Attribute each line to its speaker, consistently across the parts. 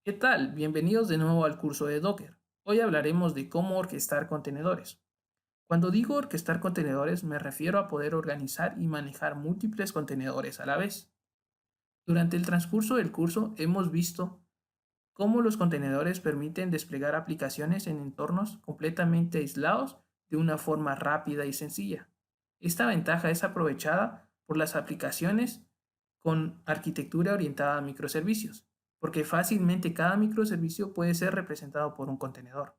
Speaker 1: ¿Qué tal? Bienvenidos de nuevo al curso de Docker. Hoy hablaremos de cómo orquestar contenedores. Cuando digo orquestar contenedores me refiero a poder organizar y manejar múltiples contenedores a la vez. Durante el transcurso del curso hemos visto cómo los contenedores permiten desplegar aplicaciones en entornos completamente aislados de una forma rápida y sencilla. Esta ventaja es aprovechada por las aplicaciones con arquitectura orientada a microservicios, porque fácilmente cada microservicio puede ser representado por un contenedor.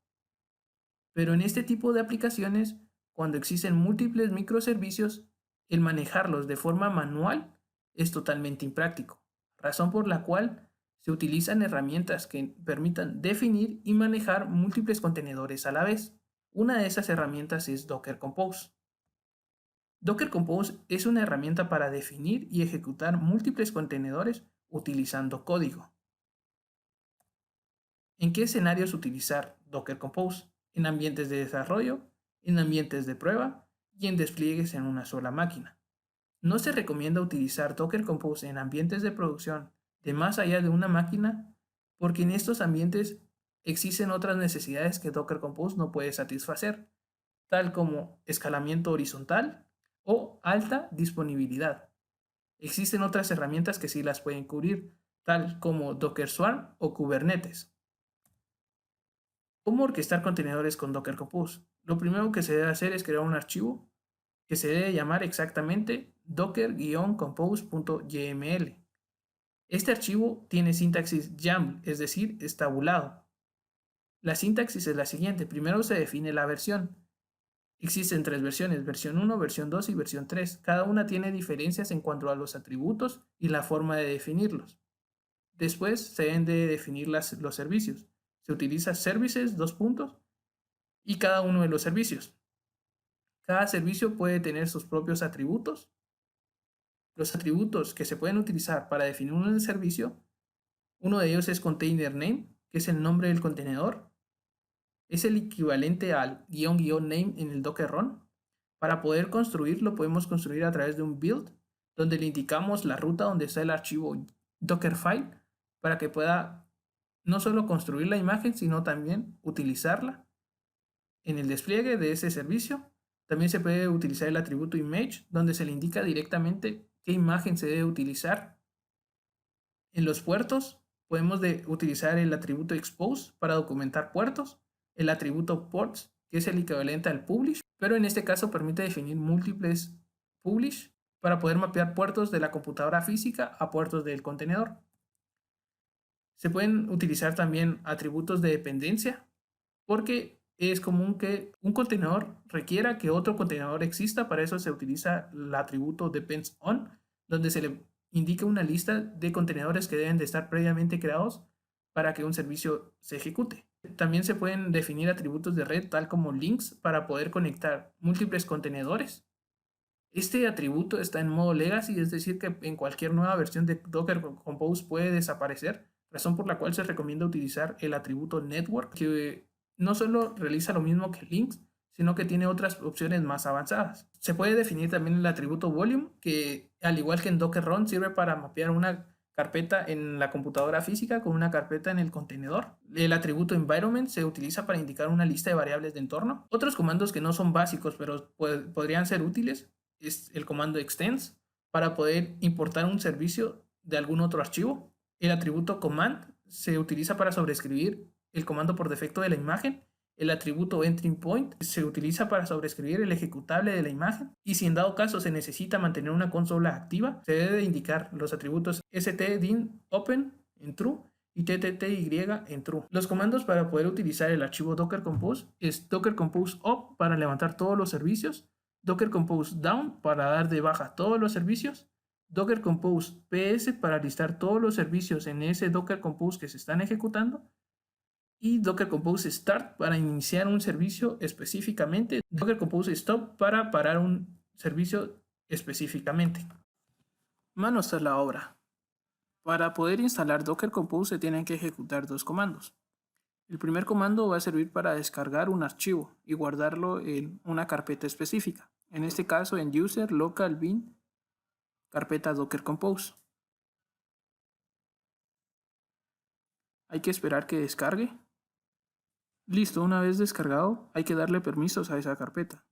Speaker 1: Pero en este tipo de aplicaciones, cuando existen múltiples microservicios, el manejarlos de forma manual es totalmente impráctico, razón por la cual se utilizan herramientas que permitan definir y manejar múltiples contenedores a la vez. Una de esas herramientas es Docker Compose. Docker Compose es una herramienta para definir y ejecutar múltiples contenedores utilizando código. ¿En qué escenarios utilizar Docker Compose? En ambientes de desarrollo, en ambientes de prueba y en despliegues en una sola máquina. No se recomienda utilizar Docker Compose en ambientes de producción de más allá de una máquina porque en estos ambientes existen otras necesidades que Docker Compose no puede satisfacer, tal como escalamiento horizontal o alta disponibilidad. Existen otras herramientas que sí las pueden cubrir, tal como Docker Swarm o Kubernetes. ¿Cómo orquestar contenedores con Docker Compose? Lo primero que se debe hacer es crear un archivo que se debe llamar exactamente docker-compose.yml. Este archivo tiene sintaxis YAML, es decir, es tabulado. La sintaxis es la siguiente. Primero se define la versión. Existen tres versiones, versión 1, versión 2 y versión 3. Cada una tiene diferencias en cuanto a los atributos y la forma de definirlos. Después se deben de definir los servicios. Se utiliza services, dos puntos, y cada uno de los servicios. Cada servicio puede tener sus propios atributos. Los atributos que se pueden utilizar para definir un servicio, uno de ellos es container name, que es el nombre del contenedor. Es el equivalente al --name en el Docker Run. Para poder construirlo, podemos construir a través de un build, donde le indicamos la ruta donde está el archivo Dockerfile, para que pueda no solo construir la imagen, sino también utilizarla en el despliegue de ese servicio. También se puede utilizar el atributo image, donde se le indica directamente qué imagen se debe utilizar. En los puertos podemos utilizar el atributo expose para documentar puertos, el atributo ports, que es el equivalente al publish, pero en este caso permite definir múltiples publish para poder mapear puertos de la computadora física a puertos del contenedor. Se pueden utilizar también atributos de dependencia, porque es común que un contenedor requiera que otro contenedor exista. Para eso se utiliza el atributo depends on, donde se le indica una lista de contenedores que deben de estar previamente creados para que un servicio se ejecute. También se pueden definir atributos de red, tal como links, para poder conectar múltiples contenedores. Este atributo está en modo legacy, es decir, que en cualquier nueva versión de Docker Compose puede desaparecer, razón por la cual se recomienda utilizar el atributo network, que no solo realiza lo mismo que links, sino que tiene otras opciones más avanzadas. Se puede definir también el atributo volume, que al igual que en Docker Run sirve para mapear una carpeta en la computadora física con una carpeta en el contenedor. El atributo environment se utiliza para indicar una lista de variables de entorno. Otros comandos que no son básicos, pero podrían ser útiles, es el comando extends para poder importar un servicio de algún otro archivo. El atributo command se utiliza para sobreescribir el comando por defecto de la imagen. El atributo entry point se utiliza para sobreescribir el ejecutable de la imagen. Y si en dado caso se necesita mantener una consola activa, se debe indicar los atributos stdin open en true y tty en true. Los comandos para poder utilizar el archivo Docker Compose es Docker Compose up para levantar todos los servicios, Docker Compose down para dar de baja todos los servicios, Docker Compose ps para listar todos los servicios en ese Docker Compose que se están ejecutando, y Docker Compose Start para iniciar un servicio específicamente, Docker Compose Stop para parar un servicio específicamente. Manos a la obra. Para poder instalar Docker Compose se tienen que ejecutar dos comandos. El primer comando va a servir para descargar un archivo y guardarlo en una carpeta específica. En este caso en user local bin carpeta Docker Compose. Hay que esperar que descargue. Listo, una vez descargado, hay que darle permisos a esa carpeta.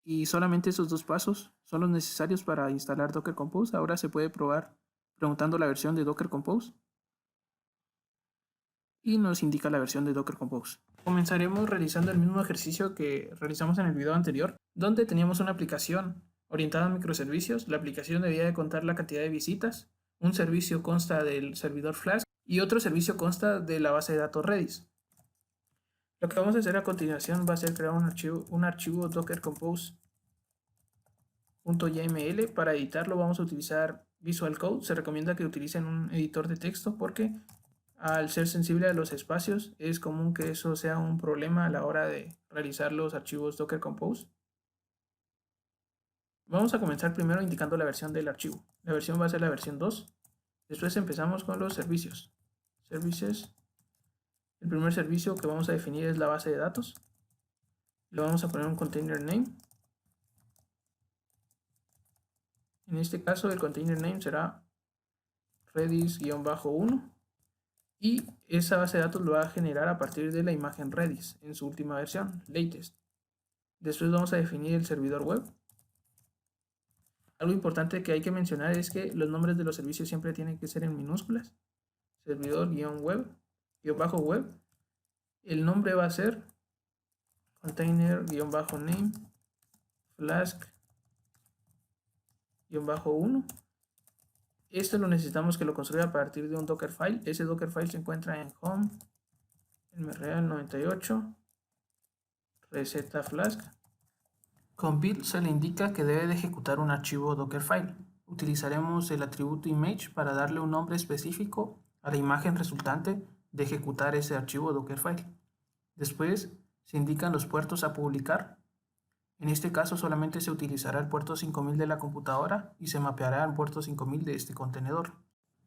Speaker 1: Y solamente esos dos pasos son los necesarios para instalar Docker Compose. Ahora se puede probar preguntando la versión de Docker Compose. Y nos indica la versión de Docker Compose. Comenzaremos realizando el mismo ejercicio que realizamos en el video anterior, donde teníamos una aplicación orientada a microservicios. La aplicación debía de contar la cantidad de visitas. Un servicio consta del servidor Flask y otro servicio consta de la base de datos Redis. Lo que vamos a hacer a continuación va a ser crear un archivo Docker Compose.yml. Para editarlo vamos a utilizar Visual Code. Se recomienda que utilicen un editor de texto porque al ser sensible a los espacios es común que eso sea un problema a la hora de realizar los archivos Docker Compose. Vamos a comenzar primero indicando la versión del archivo. La versión va a ser la versión 2. Después empezamos con los servicios. Services. El primer servicio que vamos a definir es la base de datos. Le vamos a poner un container name. En este caso el container name será redis-1 y esa base de datos lo va a generar a partir de la imagen Redis en su última versión, latest. Después vamos a definir el servidor web. Algo importante que hay que mencionar es que los nombres de los servicios siempre tienen que ser en minúsculas. Servidor-web. El nombre va a ser container-name flask-1. Esto lo necesitamos que lo construya a partir de un Dockerfile. Ese Dockerfile se encuentra en home, en mreal98, receta flask. Con build se le indica que debe de ejecutar un archivo Dockerfile. Utilizaremos el atributo image para darle un nombre específico a la imagen resultante de ejecutar ese archivo Dockerfile. Después se indican los puertos a publicar. En este caso solamente se utilizará el puerto 5000 de la computadora y se mapeará al puerto 5000 de este contenedor.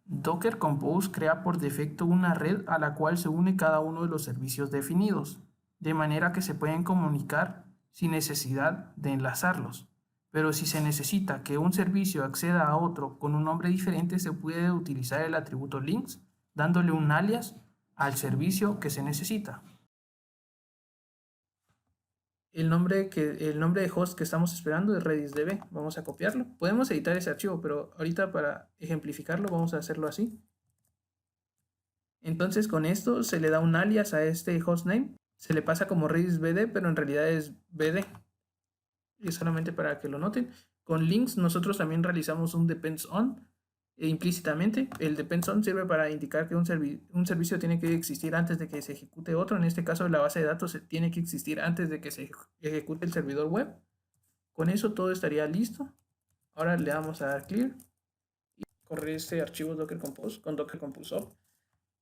Speaker 1: Docker Compose crea por defecto una red a la cual se une cada uno de los servicios definidos, de manera que se pueden comunicar sin necesidad de enlazarlos. Pero si se necesita que un servicio acceda a otro con un nombre diferente, se puede utilizar el atributo links, dándole un alias al servicio que se necesita. El nombre de host que estamos esperando es redisdb. Vamos a copiarlo. Podemos editar ese archivo, pero ahorita para ejemplificarlo vamos a hacerlo así. Entonces con esto se le da un alias a este hostname. Se le pasa como redisbd, pero en realidad es bd. Y solamente para que lo noten. Con links nosotros también realizamos un depends on implícitamente. El depends on sirve para indicar que un servicio tiene que existir antes de que se ejecute otro. En este caso la base de datos tiene que existir antes de que se ejecute el servidor web. Con eso todo estaría listo. Ahora le vamos a dar clear y correr este archivo Docker Compose con Docker Compose up.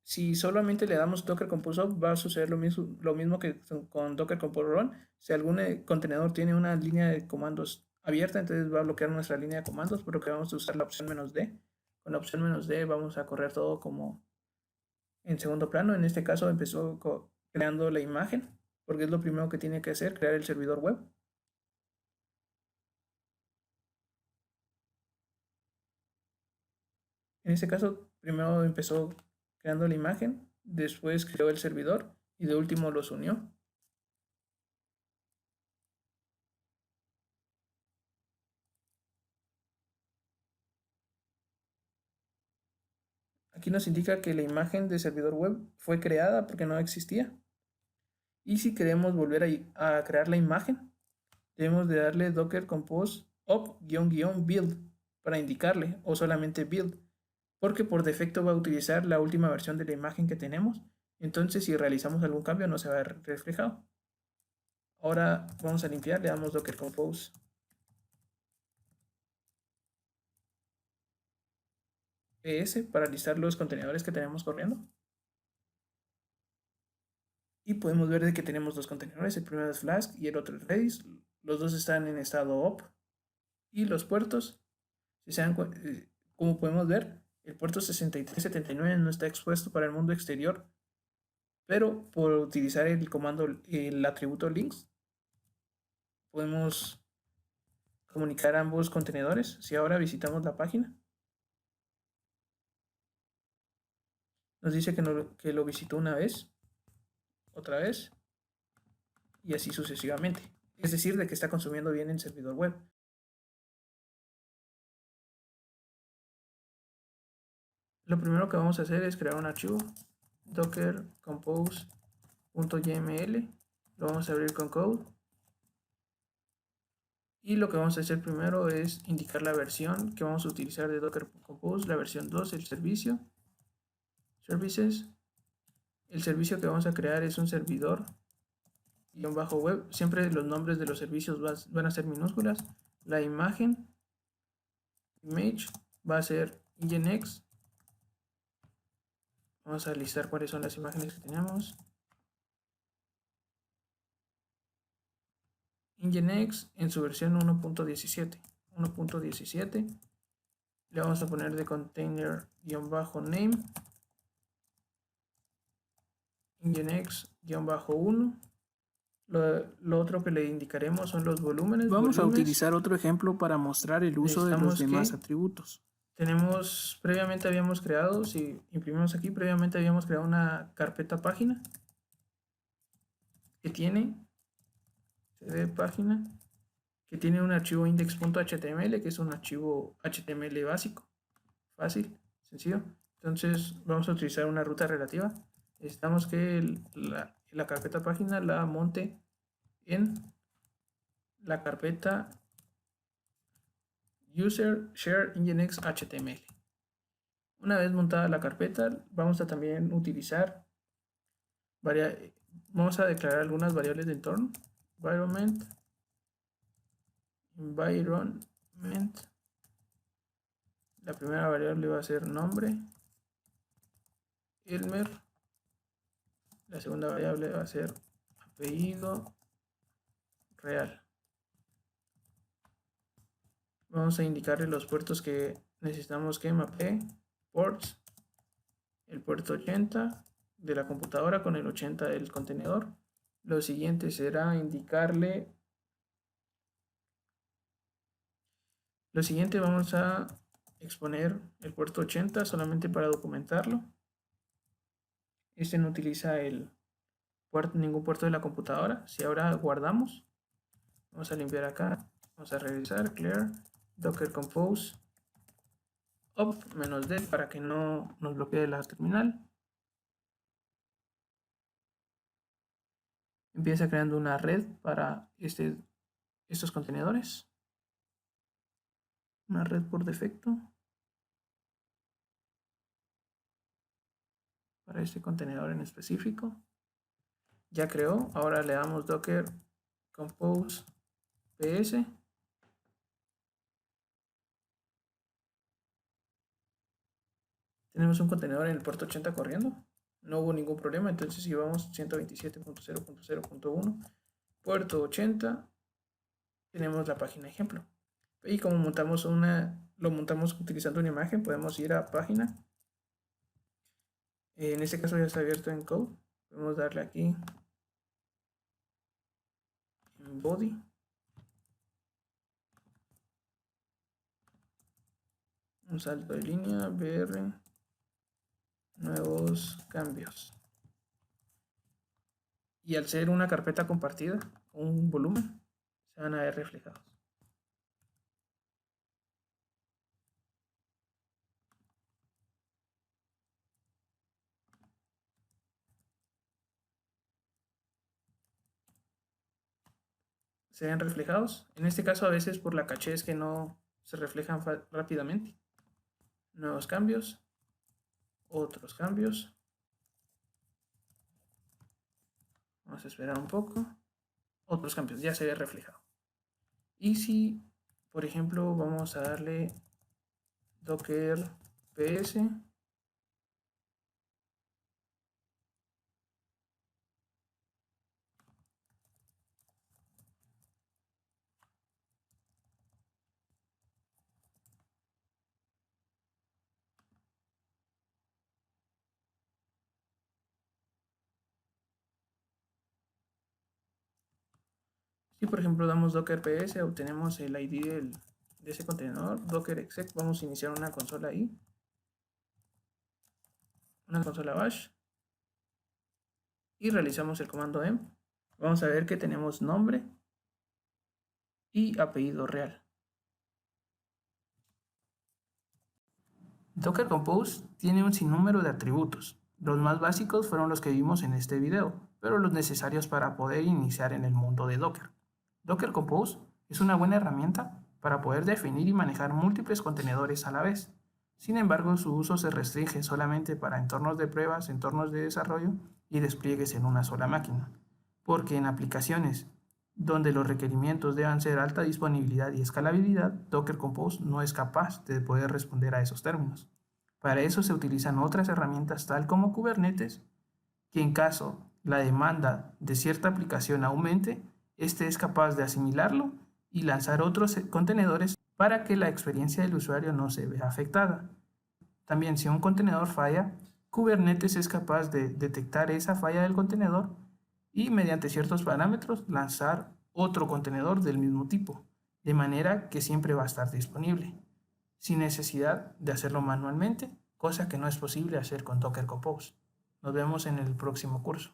Speaker 1: Si solamente le damos Docker Compose up, va a suceder lo mismo que con Docker Compose run. Si algún contenedor tiene una línea de comandos abierta, entonces va a bloquear nuestra línea de comandos, por lo que vamos a usar la opción "-d". Con la opción "-d" vamos a correr todo como en segundo plano. En este caso empezó creando la imagen, porque es lo primero que tiene que hacer, crear el servidor web. En este caso, primero empezó creando la imagen, después creó el servidor y de último los unió. Aquí nos indica que la imagen de servidor web fue creada porque no existía. Y si queremos volver a crear la imagen, debemos de darle Docker Compose up-build para indicarle, o solamente build, porque por defecto va a utilizar la última versión de la imagen que tenemos. Entonces si realizamos algún cambio no se va a ver reflejado. Ahora vamos a limpiar, le damos Docker Compose ES para listar los contenedores que tenemos corriendo. Y podemos ver de que tenemos dos contenedores, el primero es Flask y el otro es Redis. Los dos están en estado up. Y los puertos, como podemos ver, el puerto 6379 no está expuesto para el mundo exterior, pero por utilizar el atributo links, podemos comunicar ambos contenedores. Si ahora visitamos la página, Nos dice que lo visitó una vez, otra vez, y así sucesivamente. Es decir, de que está consumiendo bien el servidor web. Lo primero que vamos a hacer es crear un archivo docker compose.yml. Lo vamos a abrir con code. Y lo que vamos a hacer primero es indicar la versión que vamos a utilizar de Docker Compose, la versión 2, el servicio, services. El servicio que vamos a crear es un servidor -web. Siempre los nombres de los servicios van a ser minúsculas. La imagen, image, va a ser nginx. Vamos a listar cuáles son las imágenes que tenemos. Nginx en su versión 1.17. 1.17. Le vamos a poner de container-name nginx-1. Lo otro que le indicaremos son los volúmenes.
Speaker 2: Vamos a utilizar otro ejemplo para mostrar el uso de los demás atributos.
Speaker 1: Previamente habíamos creado, si imprimimos aquí, previamente habíamos creado una carpeta página que tiene cd página, que tiene un archivo index.html, que es un archivo HTML básico, fácil, sencillo. Entonces vamos a utilizar una ruta relativa. Necesitamos que la carpeta página la monte en la carpeta user share nginx html. Una vez montada la carpeta, vamos a también utilizar vamos a declarar algunas variables de entorno. Environment. La primera variable va a ser nombre, Elmer. La segunda variable va a ser apellido real. Vamos a indicarle los puertos que necesitamos que mapee. Ports, el puerto 80 de la computadora con el 80 del contenedor. Lo siguiente será indicarle. Lo siguiente, vamos a exponer el puerto 80 solamente para documentarlo. Este no utiliza ningún puerto de la computadora. Si ahora guardamos, vamos a limpiar acá, vamos a revisar, clear, docker compose, up -d para que no nos bloquee la terminal. Empieza creando una red para estos contenedores. Una red por defecto. Para este contenedor en específico. Ya creó. Ahora le damos docker compose ps. Tenemos un contenedor en el puerto 80 corriendo. No hubo ningún problema. Entonces si vamos 127.0.0.1 puerto 80, tenemos la página ejemplo. Y como lo montamos utilizando una imagen, podemos ir a página. En este caso ya está abierto en code. Podemos darle aquí en body. Un salto de línea, br, nuevos cambios. Y al ser una carpeta compartida, un volumen, se van a ver reflejados. Se ven reflejados. En este caso a veces por la caché es que no se reflejan rápidamente. Nuevos cambios. Otros cambios. Vamos a esperar un poco. Otros cambios. Ya se ve reflejado. Y si, por ejemplo, vamos a darle docker ps. Si por ejemplo damos docker ps, obtenemos el ID de ese contenedor, docker exec, vamos a iniciar una consola ahí. una consola bash y realizamos el comando emp. Vamos a ver que tenemos nombre y apellido real. Docker Compose tiene un sinnúmero de atributos. Los más básicos fueron los que vimos en este video, pero los necesarios para poder iniciar en el mundo de Docker. Docker Compose es una buena herramienta para poder definir y manejar múltiples contenedores a la vez. Sin embargo, su uso se restringe solamente para entornos de pruebas, entornos de desarrollo y despliegues en una sola máquina, porque en aplicaciones donde los requerimientos deban ser alta disponibilidad y escalabilidad, Docker Compose no es capaz de poder responder a esos términos. Para eso se utilizan otras herramientas tal como Kubernetes, que en caso la demanda de cierta aplicación aumente, este es capaz de asimilarlo y lanzar otros contenedores para que la experiencia del usuario no se vea afectada. También si un contenedor falla, Kubernetes es capaz de detectar esa falla del contenedor y mediante ciertos parámetros lanzar otro contenedor del mismo tipo, de manera que siempre va a estar disponible, sin necesidad de hacerlo manualmente, cosa que no es posible hacer con Docker Compose. Nos vemos en el próximo curso.